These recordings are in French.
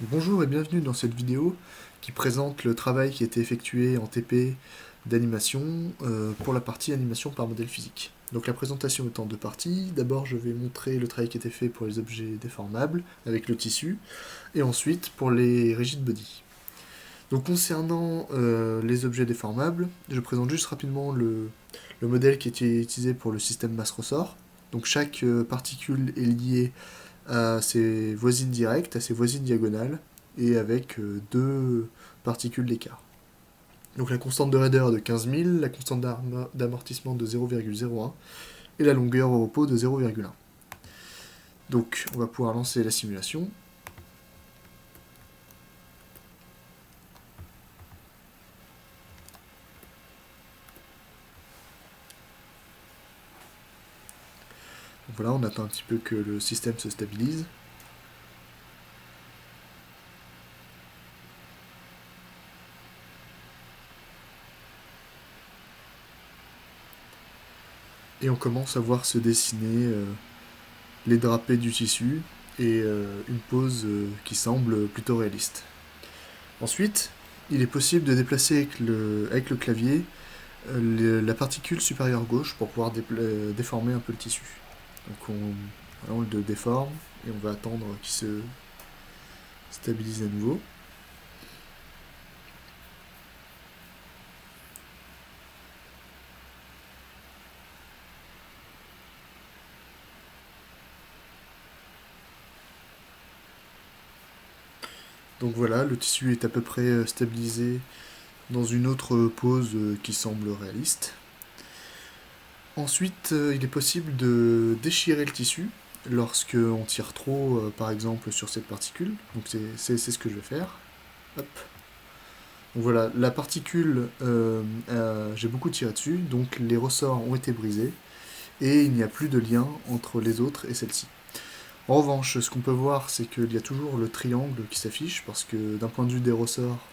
Bonjour et bienvenue dans cette vidéo qui présente le travail qui a été effectué en TP d'animation pour la partie animation par modèle physique. Donc la présentation est en deux parties. D'abord je vais montrer le travail qui a été fait pour les objets déformables avec le tissu et ensuite pour les rigid body. Donc concernant les objets déformables, je présente juste rapidement le modèle qui a été utilisé pour le système masse-ressort. Donc chaque particule est liée à ses voisines directes, à ses voisines diagonales, et avec deux particules d'écart. Donc la constante de raideur de 15 000, la constante d'amortissement de 0,01 et la longueur au repos de 0,1. Donc on va pouvoir lancer la simulation. Donc voilà, on attend un petit peu que le système se stabilise. Et on commence à voir se dessiner les drapés du tissu et une pose qui semble plutôt réaliste. Ensuite, il est possible de déplacer avec le clavier la particule supérieure gauche pour pouvoir déformer un peu le tissu. Donc on le déforme et on va attendre qu'il se stabilise à nouveau. Donc voilà, le tissu est à peu près stabilisé dans une autre pose qui semble réaliste. Ensuite, il est possible de déchirer le tissu lorsque on tire trop, par exemple, sur cette particule. Donc c'est ce que je vais faire. Hop. Donc voilà, la particule, j'ai beaucoup tiré dessus, donc les ressorts ont été brisés, et il n'y a plus de lien entre les autres et celle-ci. En revanche, ce qu'on peut voir, c'est qu'il y a toujours le triangle qui s'affiche, parce que d'un point de vue des ressorts,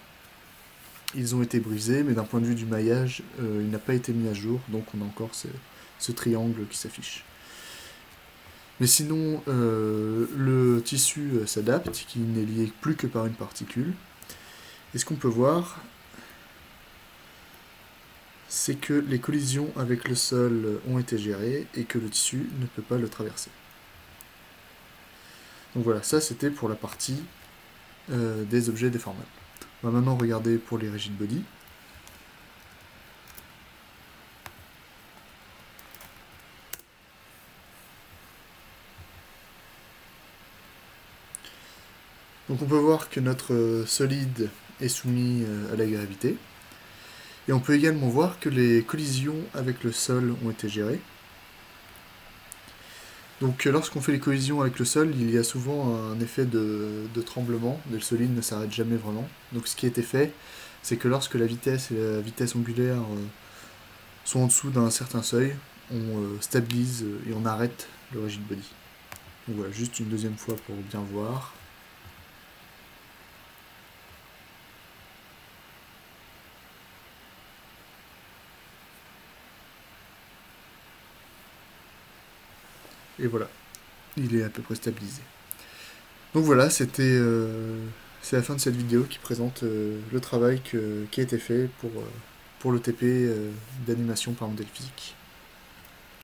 ils ont été brisés, mais d'un point de vue du maillage, il n'a pas été mis à jour, donc on a encore ce triangle qui s'affiche. Mais sinon, le tissu s'adapte, qui n'est lié plus que par une particule. Et ce qu'on peut voir, c'est que les collisions avec le sol ont été gérées et que le tissu ne peut pas le traverser. Donc voilà, ça c'était pour la partie des objets déformables. On va maintenant regarder pour les rigid body. Donc on peut voir que notre solide est soumis à la gravité. Et on peut également voir que les collisions avec le sol ont été gérées. Donc lorsqu'on fait les collisions avec le sol, il y a souvent un effet de tremblement, le solide ne s'arrête jamais vraiment. Donc ce qui a été fait, c'est que lorsque la vitesse et la vitesse angulaire sont en dessous d'un certain seuil, on stabilise et on arrête le rigid body. Donc voilà, juste une deuxième fois pour bien voir. Et voilà, il est à peu près stabilisé. Donc voilà, c'est la fin de cette vidéo qui présente le travail qui a été fait pour le TP d'animation par modèle physique.